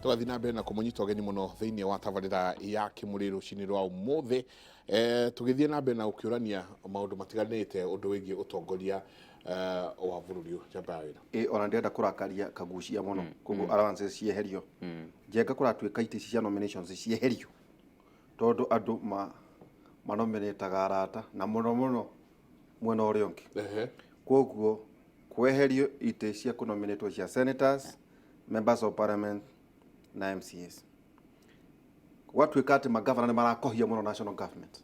tugathi na mbere na kumunyita ogeni muno thiini wa tabarira ya kimuriro cini rwa umuthi tugithie na mbere na ukiurania maundu matiganite undu wigie utongoria wa bururi jabawira ona ndenda kurakaria kagucia muno kugu allowances cieherio njenga kuratuika iti cia nominations cieherio tondu andu manominataga arata na muno mwena uria ungi koguo kweherio iti cia kunominatwo cia senators, members of parliament na MCAs gwatuika ati magavana ni marakohia muno national government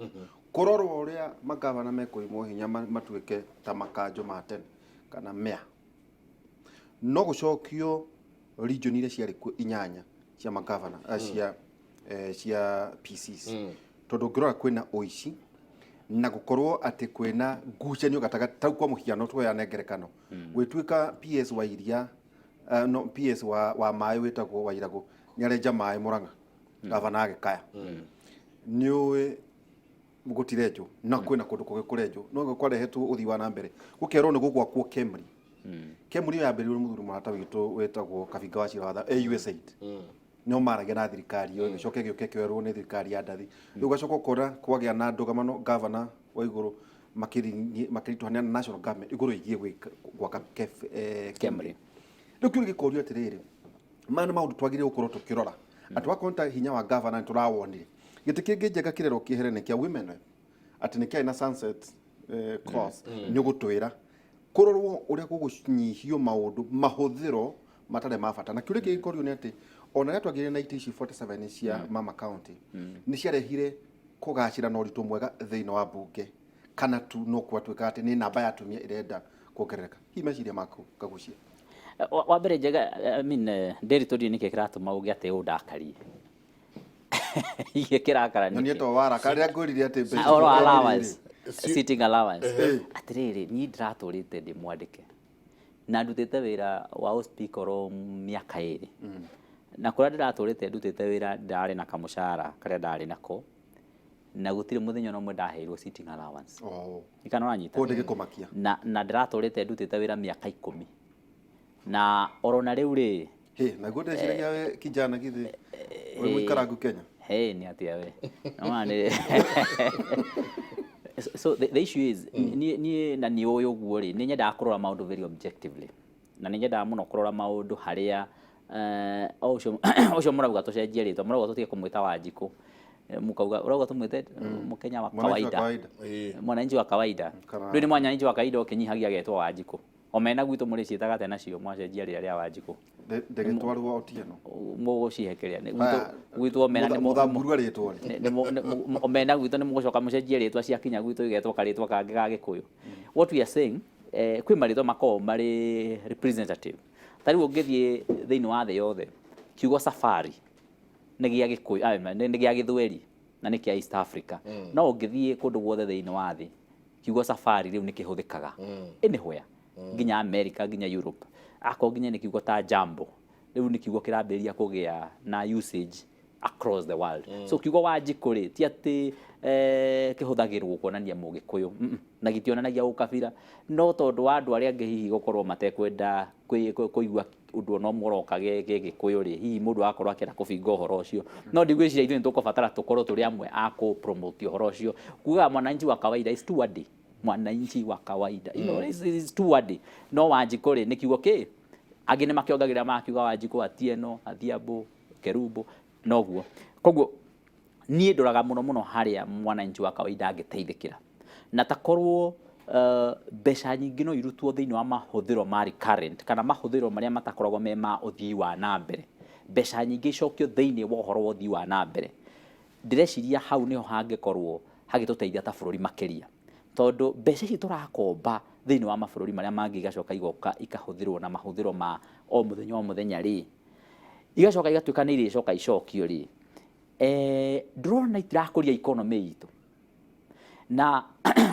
kurorwo uria magavana mekuimwo hinya matuike ta makanjo ma tene kana mea no gucokio region ile ciari inyanya cia magavana cia PCs tondu ngirora kwina oici na gukorwo ati kwina ngucanio gataga tau kwa muhiano twoya nengerekano gwituika PS wa iria no PS wa mai witagwo Wairagu nyarenja mai Muranga gavana agikaya niwe gutirejo na kwina kundu kugikurejo no kwarehetwo uthi wa na mbere gukerwo ni gugwakwo Kemri Kemri yambiriwe muthuru mata witu wetagwo Kabinga wa Ciratha USAID no maragia na thirikari yo gicoke gioke kwerwo ni thirikari ya ndathi riu gacoka kora kwagia na ndugamano governor wa iguru makirituhania na national government iguru igie gwaka Kemri riu kiuri gikorio atiriri mana maundu twagire gukorwo tukirora atu akonta hinya wa governor turawonire giti kingi njega kirero kiherene kia women ati nikia ina sunset clause ni gutwira kurorwo uria gugunyihio maundu mahuthiro matare mabata na kiuri gikorio ni ati ona ria twagire na itici 47 cia mama county ni ciarehire kugacira na uritu mwega thiini wa bunge kana tu no kwatuika ati ni namba ya atumia irenda kuongerereka hi meciria mako kagucia wa mbere njega nderitori nike kiratuma ugi ati undakarie iye kirakara ni to wara karia ngurire ati oro allowance sitting allowance atiriri ni ndiraturite ndi mwandike na ndutite wira wa speaker o miaka iri na kuria ndiraturite ndutite wira ndari na kamushara karia ndari nako na gutire muthenya no mwe ndaheirwo sitting allowance ikana uranyita konde gikumakia na ndiraturite ndutite wira miaka 10 na orona riu ri na gode ciria we kijana kithi we mwikarangu Kenya ni atia we no ni so the issue is ni na ni uyu guo ri ni nyenda kurora maundu very objectively na ni nyenda muno kurora maundu haria ocio murabuga tucenjie ritwa murabuga tutige kumwita Wanjiku mukauga urauga tumwite Mukenya wa kawaida mwananchi wa kawaida ndio ni mwananchi wa kawaida ukinyihagia getwa Wanjiku omena gwitu muri ciitaga tena cio mwacenjia ria Wanjiku ndegitwarwo Otieno mugo cihekeria gwitu omena ni muthamburu aritwo omena gwitu ni mugocoka mucenjia ritwa cia kinya gwitu igetwa karitwa kangi ga Gikuyu what we are saying kwi maritwa mako mari representative tari ungithie thiini wa the yothe kiugo safari ni gia Gikuyu ni gia Githweri na ni kia East Africa no ungithie kundu guothe thiini wa thi kiugo safari riu ni kihuthikaga anywhere nginya America nginya Europe ako nginya ni kiugo ta jambo riu ni kiugo kirambiria kugia na usage across the world so kiugo Wanjiku ri ti ati kihuthagirwo kuonania Mugikuyu na gitionanagia ukabira no tondu wa andu aria hihi gukorwo matekwenda kuigua undu no muroka Gikuyu ri hihi mundu akorwo akira kubinga uhoro ucio no ndigwiciria ithuĩ tukubatara tukorwo turi amwe ako promote uhoro ucio kuga mwananchi wa kawaida is too wide mwananchi wa kawaida you know is too wide no Wanjiku ri ni kiugo ki angi ni makiongagira makiuga Wanjiku Atieno Athiambo Kerubo noguo koguo nie ndoraga muno haria mwananchi wa kawaida angiteithikira na takorwo mbeca nyingi no irutwo thiini wa mahuthiro mari current kana mahuthiro maria matakoragwo me ma uthii wa na mbere mbeca nyingi icokio thiini wa uhoro wa uthii wa na mbere ndireciria hau niho hangikorwo hagituteithia ta bururi makiria tondu mbeca ici turakomba thiini wa mabururi maria mangi igacoka igoka ikahuthirwo na mahuthiro ma o muthenya ri igacoka igatuika ni iricoka icokio ri drone itirakuria economy itu na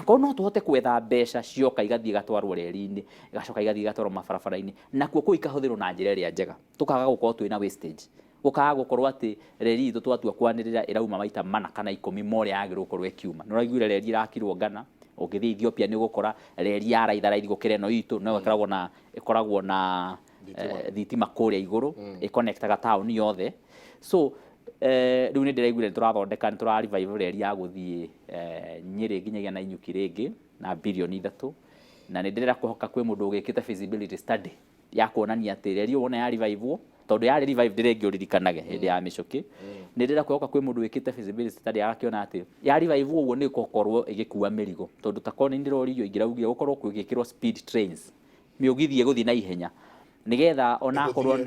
kono tuhote kwetha mbeca cioka igathie gatwarwo reri-ini igacoka igathie gatwarwo mabarabara-ini na kuo ikahuthirwo na njira iria njega tukaga gukorwo twina wastage gukaga gukorwo ati reri itu twatua kwanirira irauma maita 4 kana 10 more yagirwo gukorwo ikiuma no raiguire reri irakirwo Ghana ukithie Ethiopia ni gukora reri ya raithara ithigukire no itu no ikoragwo na thitima kũrĩa igũrũ ĩconnectaga taũni yothe. So rĩu nĩ ndĩraiguire tũrathondeka nĩ tũra-revive reri ya gũthiĩ Nyĩrĩ nginyagia Nanyuki rĩngĩ na bilioni 3, na nĩ ndĩrenda kũhoka kwĩ mũndũ ũgĩkĩte feasibility study ya kuonania atĩ reri wona ya revive-wo, tondũ ya revive ndĩrĩngĩ ũririkanage hĩndĩ ya mĩcũkĩ. Nĩ ndĩrenda kũhoka kwĩ mũndũ wĩkĩte feasibility study agakĩona atĩ ya revive ũguo nĩ gũkorwo ĩgĩkua mĩrigo, tondũ takorwo nĩ ndĩrori ingĩraugire gũkorwo gwĩkĩrwo speed trains, mĩũgithi ĩgũthiĩ na ihenya, nĩgetha onakorwo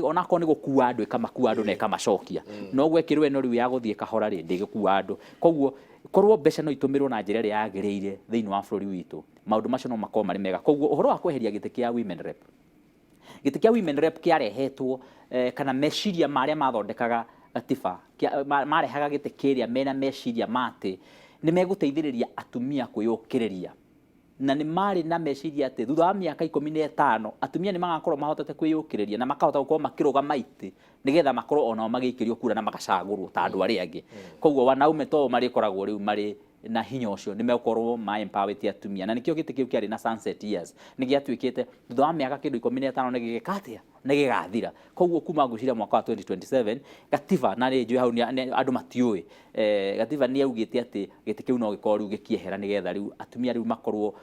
onakorwo nĩ gũkua andũ ĩkamakua andũ na ĩkamacokia, no gwekĩrwo ĩno rĩu ya gũthiĩ kahora ndĩgĩkua andũ. Koguo korwo mbeca no itũmĩrwo na njĩra ĩrĩa yagĩrĩire thĩinĩ wa bũrũri witũ, maũndũ macio no makorwo marĩ mega. Koguo ũhoro wa kweheria gĩtĩ kĩa women rep, gĩtĩ kĩa women rep kĩarehetwo kana meciria marĩa mathondekaga gatiba marehaga gĩtĩ kĩrĩa mena meciria matĩ nĩ megũteithĩrĩria atumia kwĩyũkĩrĩria, na nĩ marĩ na meciria atĩ thutha wa mĩaka 15 atumia nĩ magakorwo mahotete kwĩyũkĩrĩria na makahota gũkorwo makĩrũgama itĩ, nĩgetha makorwo onao magĩikĩrio kura na magacagũrwo ta andũ arĩa angĩ. Koguo wanaume to marĩkoragwo rĩu marĩ na hinya ũcio, nĩ megũkorwo ma-empower atumia, na nĩkĩo gĩtĩ kĩu kĩarĩ na sunset years nĩ gĩatuĩkĩte thutha wa mĩaka kĩndũ 15 nĩ gĩgĩka atĩa, nĩ gĩgathira. Koguo kuma ngwĩciria mwaka wa 2027 gatiba na rĩ njũĩ hau andũ matiũĩ, gatiba nĩ augĩte atĩ gĩtĩ kĩu no gĩkorwo rĩu gĩkĩehera, nĩgetha rĩu atumia rĩu makorwo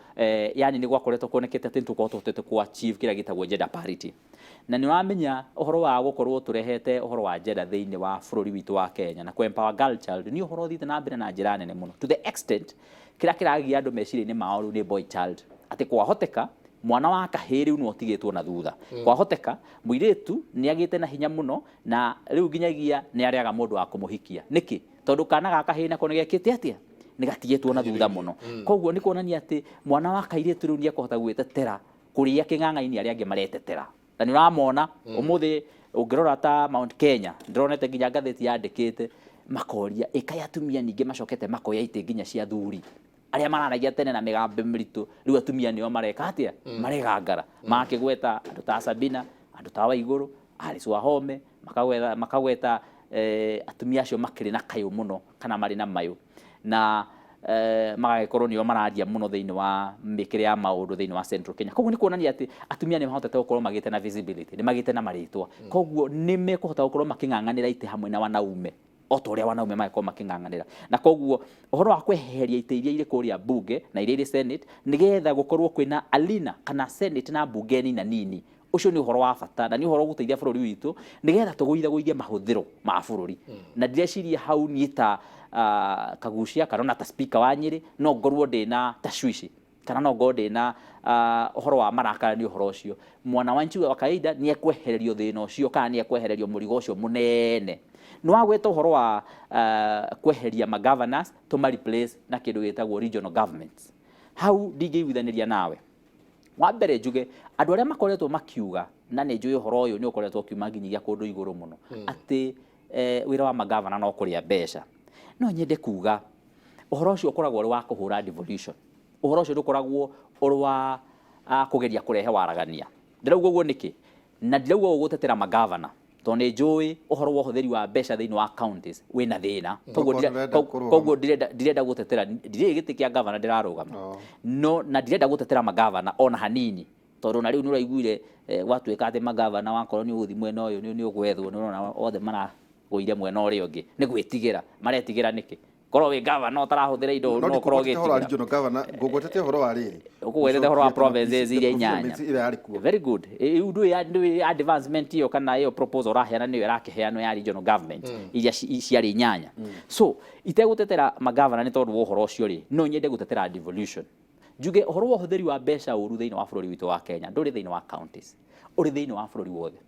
yani nĩ gwakoretwo kuonekete atĩ nĩtũkorwo tũhotete ku-achieve kĩrĩa gĩtagwo gender parity. Na nĩ wamenya ũhoro wa gũkorwo tũrehete ũhoro wa gender thĩinĩ wa bũrũri witũ wa Kenya na ku-empower girl child nĩ ũhoro ũthiĩte na mbere na njĩra nene mũno, to the extent kĩrĩa kĩragia andũ meciria-inĩ mao rĩu nĩ boy child, atĩ kwahoteka mwana wa kahĩĩ rĩu no ũtigĩtwo na thutha. Kwahoteka mũirĩtu nĩ agĩte na hinya mũno na rĩu nginyagia nĩ arĩaga mũndũ wa kũmũhikia. Nĩkĩ? Tondũ kana ga kahĩĩ nako nĩ gekĩte atĩa, nĩ gatigĩtwo na thutha mũno. Koguo nĩ kuonania atĩ mwana wa kairĩtu rĩu nĩ ekũhota gwĩtetera kũrĩa kĩng'ang'a-inĩ arĩa angĩ maretetera. Na nĩ ũramona ũmũthĩ ũngĩrora ta Mount Kenya ndĩronete nginya ngathĩti yandĩkĩte makoria ĩkai atumia ningĩ macokete makoya itĩ nginya cia thuri, arĩa mararagia tene na mĩgambo mĩritũ rĩu atumia nĩo mareka atĩa, maregangara, makĩgweta andũ ta Sabina, andũ ta Waigũrũ, Alice Wahome, makagweta atumia acio makĩrĩ na kayũ mũno kana marĩ na mayũ, na magagĩkorwo nĩo mararia mũno thĩinĩ wa mĩkĩre ya maũndũ thĩinĩ wa Central Kenya. Koguo nĩ kuonania atĩ atumia nĩ mahotete gũkorwo magĩte na visibility, nĩ magĩte na marĩtwa. Koguo nĩ mekũhota gũkorwo makĩng'ang'anĩra itĩ hamwe na wanaume o ta ũrĩa wanaume magĩkorwo makĩng'ang'anĩra. Na koguo ũhoro wa kweheria itĩ iria irĩ kũrĩa bunge na iria irĩ Senate nĩgetha gũkorwo kwĩna alina kana Senate na bunge nini, ũcio nĩ ũhoro wa bata na nĩ ũhoro gũteithia bũrũri witũ nĩgetha tũgũithagũithie mahũthĩro ma bũrũri. Na ndĩreciria hau niĩ ta Kagucia kana ta speaker wa Nyĩrĩ no ngorwo ndĩna tashwishi kana no ngorwo ndĩna ũhoro wa marakara nĩ ũhoro ũcio. Mwana wa nchi wa kawaida nĩ ekwehererio thĩna ũcio kana nĩ ekwehererio mũrigo ũcio mũnene. Nĩ wagweta ũhoro wa kweheria ma-governors tũma-replace na kĩndũ gĩtagwo regional governments. Hau ndingĩiguithanĩria nawe. Wa mbere njuge andũ arĩa makoretwo makiuga na nĩ njũĩ ũhoro ũyũ nĩ ũkoretwo ũkiuma nginyagia kũndũ igũrũ mũno atĩ wĩra wa ma-governor no kũrĩa mbeca. No nyende kuga ũhoro ũcio ũkoragwo ũrĩ wa kũhũra devolution. Ũhoro ũcio ndũkoragwo ũrĩ wa kũgeria kũrehe waragania. Ndĩrauga ũguo nĩkĩ? Na ndĩrauga ũguo gũtetera ma-governor tondũ nĩ njũĩ ũhoro wa ũhũthĩri wa mbeca thĩinĩ wa counties wĩna thĩna. Koguo ndirenda gũtetera, ndirĩ gĩtĩ kĩa governor ndĩrarũgama. No na ndirenda gũtetera ma-governor ona hanini. Tondũ na rĩu nĩ ũraiguire gwatuĩka atĩ ma-governor wakorwo nĩ ũgũthi mwena ũyũ nĩ ũgwethwo, nĩ ũrona othe maragũire mwena ũrĩa ũngĩ. Nĩ gwĩtigĩra, maretigĩra nĩkĩ? Korwo wĩ governor ũtarahũthĩra indo no korwo ũgĩtigĩra. Regional governor ngũgwetete ũhoro wa rĩrĩ. Ũgwetete ũhoro wa provinces iria 8. Very good. Ndũĩ advancement iyo kana iyo proposal ũraheana nĩyo ĩrakĩheanwo ya regional government iria ciarĩ 8. So itegũtetera ma-governor nĩ tondũ wa ũhoro ũcio rĩ, no nyende gũtetera devolution. Njuge ũhoro wa ũhũthĩri wa mbeca ũru thĩinĩ wa bũrũri witũ wa Kenya ndũrĩ thĩinĩ wa counties, ũrĩ thĩinĩ wa bũrũri wothe.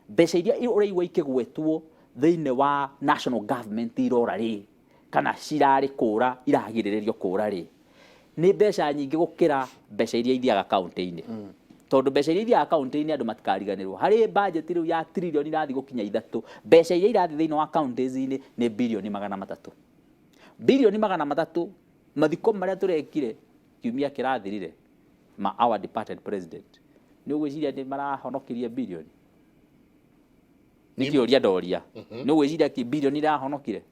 Mbeca iria ũraigua ikĩgwetwo thĩinĩ wa national government irora rĩ kana cirarĩ kũra iragirĩrĩrio kũra rĩ, nĩ mbeca nyingĩ gũkĩra mbeca iria ithiaga kaunti-inĩ. Tondũ mbeca iria ithiaga kaunti-inĩ andũ matikariganĩrwo. Harĩ budget rĩu ya trilioni irathiĩ gũkinya 3, mbeca iria irathiĩ thĩinĩ wa counties-inĩ nĩ bilioni 300. Bilioni 300 mathiko marĩa tũrekire kiumia kĩrathirire ma our departed president. Nĩ ũgwĩciria nĩ marahonokirie bilioni? Nĩ kĩũria ndoria. Nĩ ũgwĩciria bilioni irahonokire?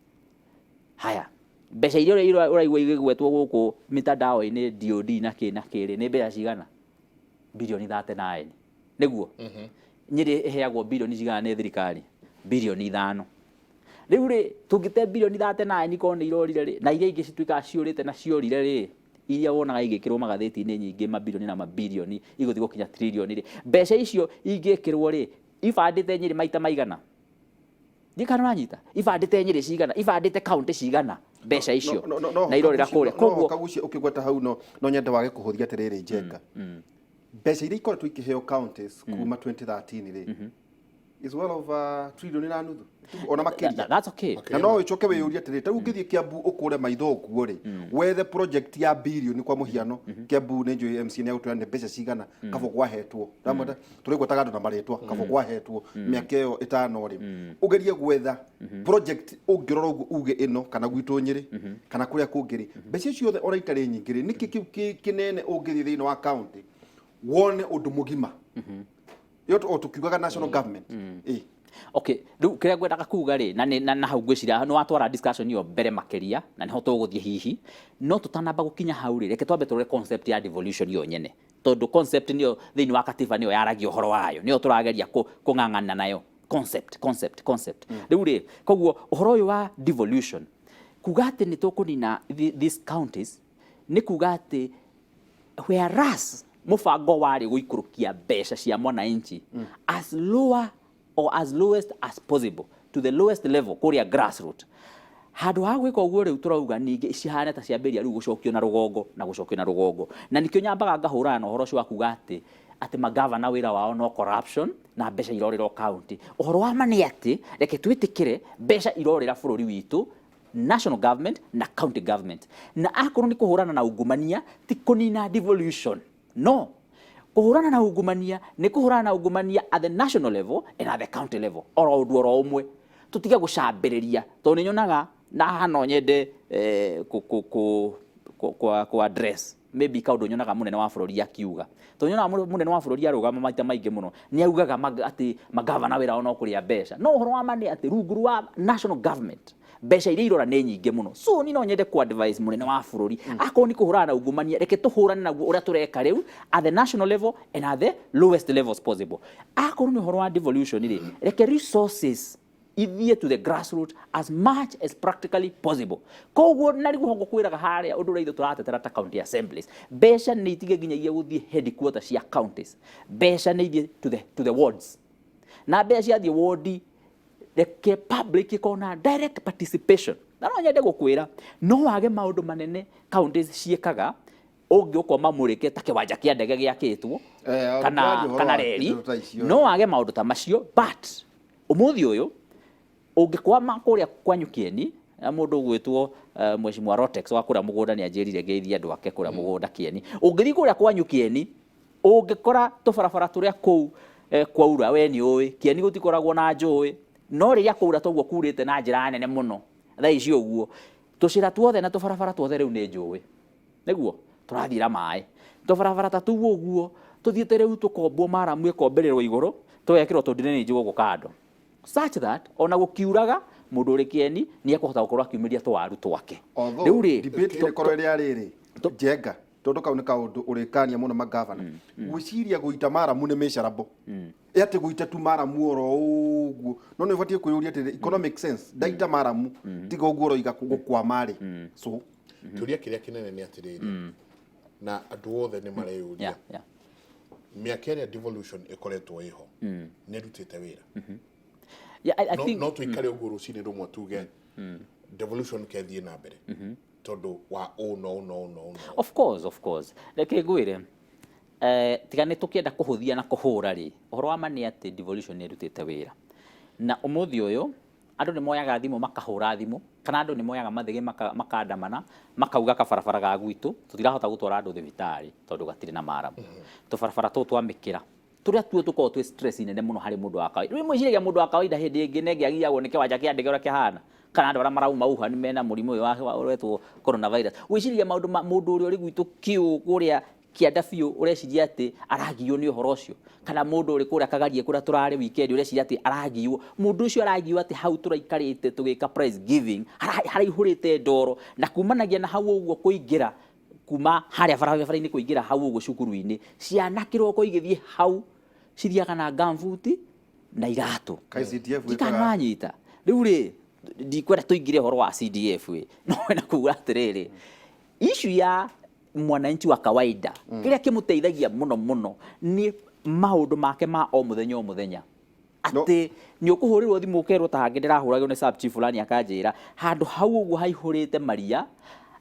Haya, mbeca iria ũraigua igĩgwetwo gũkũ mitandao-inĩ DOD na kĩrĩ nĩ mbeca cigana? Bilioni 39. niguo Nyeri iheagwo bilioni cigana nĩ thirikari bilioni 5 riu ri tungite bilioni 39 ko nĩ irorire ri na iria ingĩ cituĩkaga ciũrĩte na ciorire ri iria wonaga igĩkĩrwo magathĩti-inĩ nyingĩ mabilioni na mabilioni igũthiĩ gũkinya trilioni ri mbeca icio ingĩkĩrwo ri ibandĩte Nyeri maita maigana ndikana wanyita ibandĩte Nyeri cigana ibandĩte county cigana mbeca icio na irorera kũrĩa koguo kagucia ukigweta hau no nyende wage kuhuthia terere Njenga mbeca iria ikoretwo ikiheo counties kuma 2013 ri is well over trillion na nuthu ona makiria that's okay na no icoke weyuria terere ta ungithie Kiambu ukure maitho kuo ri wethe project ya billion kwa muhiano Kiambu ne njui MC ne utwande mbeca cigana kabo gwahetwo ndamwenda turigwetaga andu na maretwa kabo gwahetwo miaka iyo 5 ri ugerie gwetha project ungirora uge ino kana gwitu Nyeri kana kuria kungiri mbeca icio othe ora itari nyingi ri niki kinene ungithie thino wa county wone undu mugima yoto tukiugaga national government okay riu kiria ngwendaga kuga ri na hau ngwiciria no watwara discussion iyo mbere makeria na niho tuguthie hihi no tutanamba gukinya hau ri reke twambe turore concept ya devolution yo nyene tondu concept niyo thini wa katiba niyo yaragia uhoro wayo niyo turageria kung'ang'ana nayo concept riu ri koguo uhoro uyu wa devolution kuga ati ni tukunina these counties ni kuga ati whereas mufango wari guikurukia mbeca cia mwananchi as lower or as lowest as possible to the lowest level kuria grassroots handu ha gwika uguo riu turauga ningi cihana ta ciambiria riu gucokio na rugongo na nikio nyambaga ngahurana na uhoro cio wa kuga ati magavana wira wao no corruption na mbeca irorero county uhoro wa mani ati reke twitikire mbeca irorera bururi witu national government na county government na akorwo ni kuhurana na ungumania ti kunina devolution no kuhurana na ungumania ni kuhurana na ungumania at the national level and at the county level oro undu oro umwe tutige gucambiriria to ni nyonaga na hano nyende ku address maybe kaundu nyonaga munene wa bururi akiuga to nyonaga munene wa bururi arugama maita maingi muno ni augaga ati magavana wira ono kuria mbeca no uhoro wa mani ati rungu wa national government mbeca iria irora nĩ nyingĩ muno so ni no nyende ku advise munene wa bururi akorwo ni kuhurana na ungumania reke tuhurane naguo uria tureka riu at the national level and at the lowest levels possible akorwo ni uhoro wa devolution ri reke resources ithie to the grassroots as much as practically possible koguo na rigu hongo kwiraga haria undu reitho turatetera ta county assemblies mbeca ni itige nginyagia guthie headquarters cia counties mbeca ni ithie to the wards na mbeca cia thie ward reke public ikona direct participation na no nyende gukwira no wage maundu manene counties ciekaga ungi ukoma murike ta kiwanja kia ndege giakitwo kana reri no wage maundu ta macio but umuthi uyu ungikwama kuria kwanyu Kieni mundu gwitwo Mheshimiwa Rotex wa kuria mugunda ni anjirire ngeithia andu ake kuria mugunda Kieni ungithi kuria kwanyu Kieni ungikora tubarabara turia kuu kwaura we ni uwi Kieni gutikoragwo na njui no riria kuura toguo kurite na njira nene muno thaa ici uguo tucira tuothe na tubarabara tuothe riu ni njui niguo turathira mai tubarabara ta tu uguo tuthiete riu tukombwo maramu ikombererwo iguru twekirwo tundine ni njugu gukando such that ona gukiuraga mundu uri Kieni ni ekũhota gukorwo akiumiria twaru twake riu ri debate ni korwo ri ariri Njenga tondu kau ni kaundu urikania muno magavana gwiciria guita maramu ni micarabo ati guita tu maramu oro uguo no ni ubatie kuyuria ati economic sense daita maramu tiga uguo roiga gukwa mari so turia kiria kinene ni atiriri na andu othe ni mareyuria miaka ya devolution ikoretwo iho ni rutite wira I think no tuikare uguo rucini rumwe tuge devolution kethie na mbere tondu wa no of course reke ngwire tiga ni tukienda kuhuthia na kuhura ri uhoro wa mani ati devolution ni rutite wira na umuthi uyu andu ni moyaga thimu makahura thimu kana andu ni moyaga mathige makandamana makauga kabarabara ga gwitu tutirahota gutwara andu thibitari tondu gatiri na maramu tubarabara tu twamikira turia tuo tuko twi stress nene muno hari mundu wa kawaida rwi mwiciria mundu wa kawaida hindi ingi negi agiagwo ni kiwanja kia ndege uria kihana kana andu ara marauma uha ni mena murimu uyu wa uretwo coronavirus wiciria maundu mundu uria uri gwitu kiu kuria kianda biu ureciria ati aragio ni uhoro ucio kana mundu uri kuria kagarie kuria turari weekend ureciria ati aragio mundu ucio aragio ati hau turaikarite tugika prize giving haraihurite ndoro na kumanagia na hau uguo kuingira kuma haria barabara-ini kuingira hau uguo cukuru-ini ciana kiroko igithie hau cithiaga na gambuti na iratu KCDF ndikananyita riu ri ndikwenda tuingire horo wa CDF no wena kuga atiriri issue ya mwananchi wa kawaida kiria kimuteithagia muno ni maundu make ma o muthenya ati ni ukuhurirwo thimu ukerwo ta hangi ndirahuragwo ni sub chief fulani akanjira handu hau uguo haihurite maria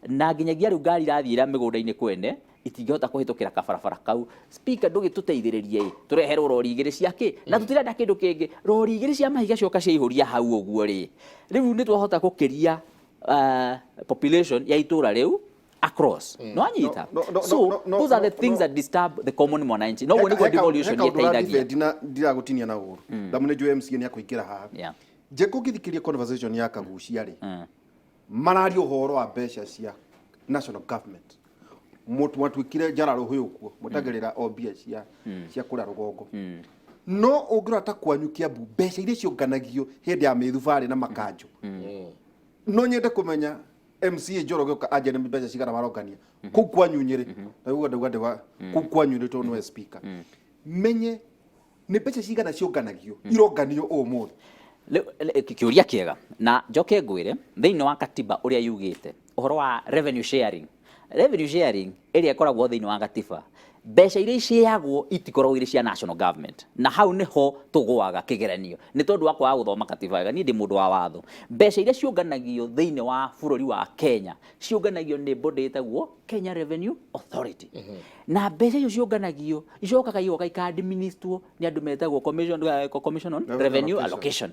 na nginyagia riu ngari rathira migunda-ini kwene itingihota kuhitukira kabarabara kau speaker ndugituteithiririe tureherwo rori igiri ciake na tutirenda kindu kingi rori igiri cia mahiga cioka ciaihuria hau uguo riu ni twahota gukiria population ya itura riu across no anyita so those are the things that disturb the common mwananchi no when devolution yeteithagia ndiragutinia na guru ndamune jo MC ni akuingira haha je kugithikiria conversation ya Kagucia ri marari uhoro wa mbeca cia national government mutu watwikire njara ruhuyu kuo mutagirira obia cia kura rugongo no ungirata kwanyukia mbeca iria cionganagio hindi ya mithubari na makanjo no nyende kumenya MCA Njoroge aje na mbeca cigana marongania ku kwanyunyire na ugo ndauga ku kwanyunyire to no speaker menye ni mbeca cigana cionganagio ironganio umuthi kiuria kiega na njoke ngwire thiini wa katiba uria yugite uhoro wa revenue sharing iria ikoragwo thiini wa katiba mbeca iria iciagwo itikoragwo iri cia national government na hau niho tugwaga kigeranio ni tondu wa kwaga guthoma katiba wega ni ndi mundu wa watho mbeca iria ciunganagio thiini wa bururi wa Kenya ciunganagio ni body itagwo Kenya Revenue Authority na mbeca icio ciunganagio icokaga igoka ika-administrwo ni andu metagwo Commission on Revenue Allocation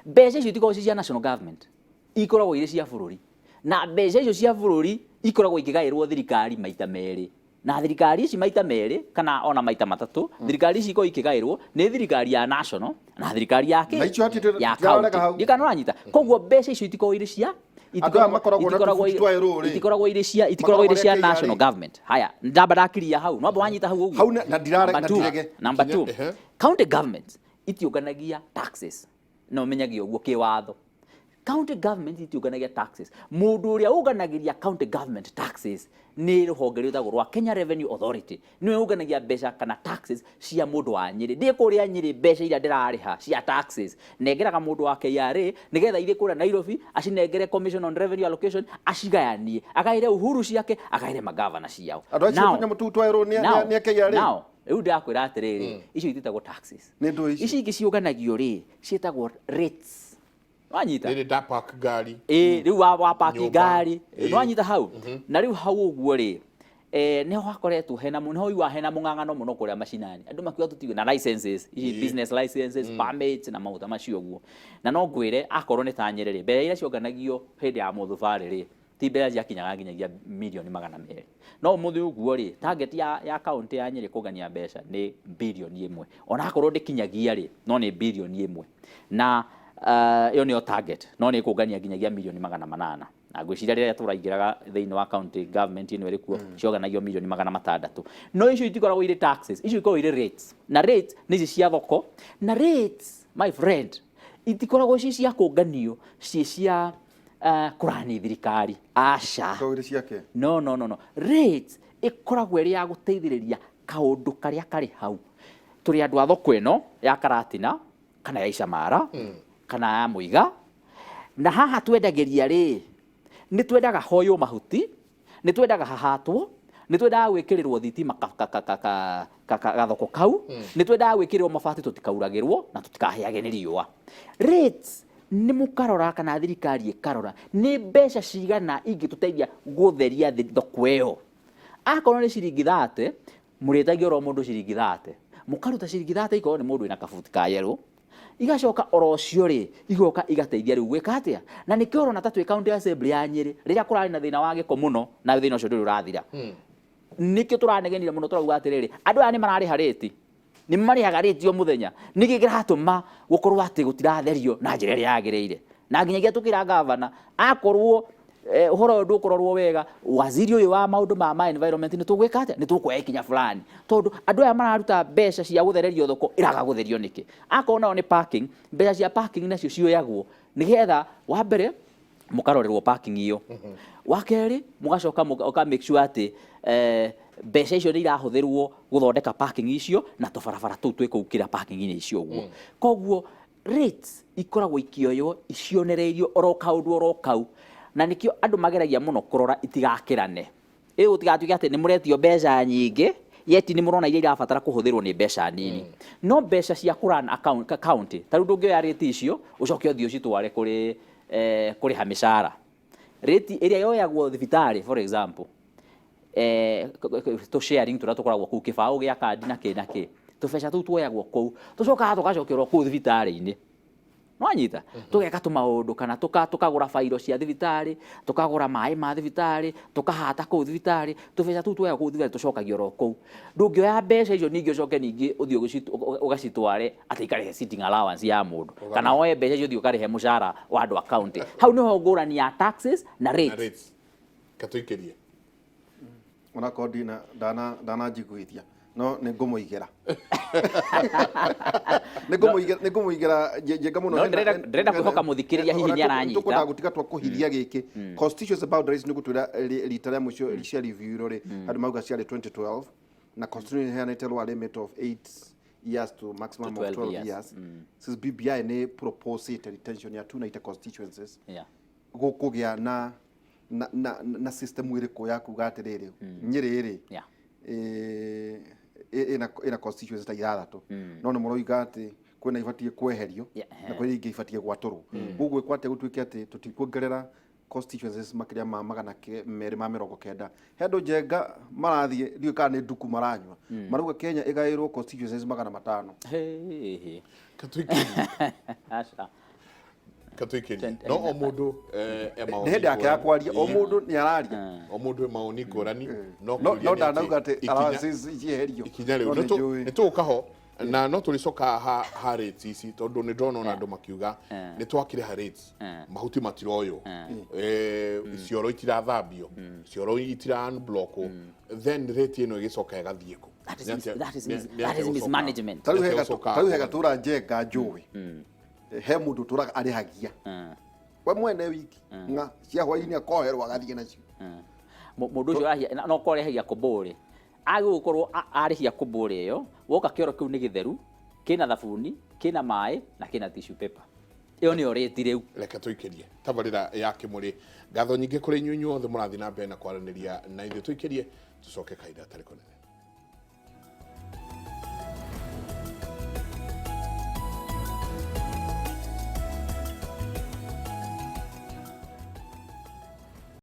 mbeca icio itikoragwo cia national government ikoragwo iri cia bururi na mbeca icio cia bururi ikoragwo ikigairwo thirikari maita meri na thirikari ici maita meri kana ona maita matatu thirikari ici iko ikigairwo ni thirikari ya national na thirikari ya county ndikananyita koguo mbeca icio itikoo iri cia itikoragwo iri cia national government haya ndamba ndakiria hau no wanyita hau uguo hau na ndirege number 2 county government itiunganagia taxes no menyagio uguo kiwatho county government itiunganagia taxes mundu uria unganagiria county government taxes ni ruhonge rwitagwo rwa Kenya Revenue Authority niwe unganagia mbeca kana taxes cia mundu wa Nyeri ndi kuria Nyeri mbeca iria ndirariha cia taxes nengeraga mundu wa KRA nigetha ire kuria Nairobi acinengere Commission on Revenue Allocation acigayanie agaire uhuru ciake agaire magavana ciao now riu ndakwira atiriri icio ititagwo taxes ici ingi ciunganagio ri cietagwo rates wanyita ni da park gari riu wa park gari wanyita hau na riu hau uguo ri ne hakoretwo hena muno wa hena mung'ang'ano muno kuria macinani andu makiwa tutigo na licenses business licenses permits na mauta macio uguo na no ngwire akorwo ni ta Nyeri mbere ira cionganagio hindi ya muthubari ri ti mbere ciakinyaga nginyagia milioni 200 no muthi uguo ri target ya county ya Nyeri kugania mbeca ni bilioni 1 ona akorwo ndikinyagia ri no ni bilioni 1 na iyo niyo target no ni kugania nginyagia milioni 800 na gwiciria riria turaingiraga thiini wa county government ino iri kuo cioganagio milioni 600 no icio itikoragwo iri taxes icio ikoragwo iri rates na rates ni cia thoko na rates my friend itikoragwo cia kunganio cia kurani thirikari aca no rates ikoragwo iri ya guteithiriria kaundu karia kari hau turi andu a thoko ino ya Karatina kana ya Icamara kana ya Muiga na haha twendageria ri ni twendaga hoyo mahuti ni twendaga hahatwo ni twendaga gwikirirwo thitima gathoko kau ni twendaga gwikirirwo mabati tutikauragirwo na tutikaheage ni riua rates ni mukarora kana thirikari ikarora ni mbeca cigana ingituteithia gutheria thoko iyo akorwo ni ciringi 30 muritagio ro mundu ciringi 30 mukaruta ciringi 30 ikorwo ni mundu ina kabuti ka yellow igacoka orocio ri igoka igateithia riu gwika atia na nikio rona tatu county assembly ya Nyeri riria kurari na thina wa giko muno na thina ucio nduri urathira nikio turanegenire muno turauga atiriri andu aya ni marari hariti ni mari hagariti o muthenya niki kiratuma gukorwo ati gutiratherio na njira ria yagiriire na nginyagia tukira governor akorwo uhoro ndu kurorwo wega waziri uyu wa maundu ma environment ni tugwika atia ni tukwoya ikinya fulani tondu andu aya mararuta mbeca cia guthererio thoko iraga gutherio niki akona ni parking mbeca cia parking nacio cioyagwo nigetha wa mbere mukarorerwo parking iyo wa keri mugacoka muka make sure ati mbeca icio nĩ irahuthirwo guthondeka parking icio na tubarabara tuu twi kuu kira parking ini icio uguo koguo rates ikoragwo ikioyo icionereirio oro kau na nikio andu mageragia muno kurora itigakirane utigatuike ati ni muretio mbeca nyingi yeti ni murona iria irabatara kuhuthirwo ni mbeca nini no mbeca cia kuran account taru ndungioya rate icio ucoke uthio citware kuri hamisara rate iria yoyagwo thibitari for example to sharing turia tukoragwo kuu kibao gia kandi na ki tubeca tuu tuoyagwo kuu tucoka tugacokerwo kuu thibitari-ini nwanyita tugeka tumaundu kana tukagura fairo cia thibitari tukagura mai ma thibitari tukahata kuu thibitari tubeca tuu tuoyagwo kuu thibitari tucokagio ro kuu ndungioya mbeca icio ningi ucoke ningi uthio ugacitware ati ikarihe sitting allowance ya mundu kana oye mbeca icio uthio ukarihe mushara wa andu account hau niho ngurani ya taxes na rates katuikerie ona kodi na dana njiguithia no nĩ ngũmũigĩra nĩ ngũmũigĩra njega mũno no ndĩrenda kwĩhoka mũthikĩrĩria hihi nĩ aranyita tũkũndaga gũtiga twakũhithia gĩkĩ constituency boundaries nĩ gũtwĩra rita rĩa mũico cia review rĩ andũ mauga ciarĩ 2012 na constitution ĩheanĩte law limit of 8 years to maximum of 12 years since BBI nĩ proposed retention ya 290 constituencies gũkũgĩa na system ĩrĩkũ ya kuga atĩrĩrĩ Nyĩrĩ ina constituency ta ithathatũ no nĩ mũroiga atĩ kwĩna ibatie kweherio na kwĩna ingĩ ibatie gwatũrwo ũguo kwate gũtuĩke atĩ tũtikuongerera constituencies makĩria ma 290 hendũ njenga marathiĩ ndiũ kana nĩ nduku maranyua marauga Kenya ĩgaĩrwo constituencies 500 katuikerie no o mundu nĩ hĩndĩ yake ya kwaria o mundu nĩ araria o mundu maoni ngũrani no ndanauga atĩ allowances cieherio ikinya rĩu nĩ tũkaho na no tũlicoka ha rates ici tondu nĩ ndona ona andũ makiuga nĩ twakire ha rates mahuti matiroyo cioro itirathambio cioro itira unblock then rate ĩno ĩgicoka ĩgathiĩ ku that is mismanagement tarĩu hega tũra njenga njũĩ he mundu turaga arihagia we mwene wiki nga cia hwaini akoherwo agathie nacio mundu ucio arahia no korehagia kumburi agũkorwo arihia kumburi iyo woka kioro kiu ni githeru kina thabuni kina mai na kina tissue paper iyo ni oreti riu reke tuikerie tabarira ya kimuri ngatho nyingi kuri inyuĩ othe mũrathi na mbere na kwaranĩria na ithuĩ tuikerie tucoke kaida tarĩ konene.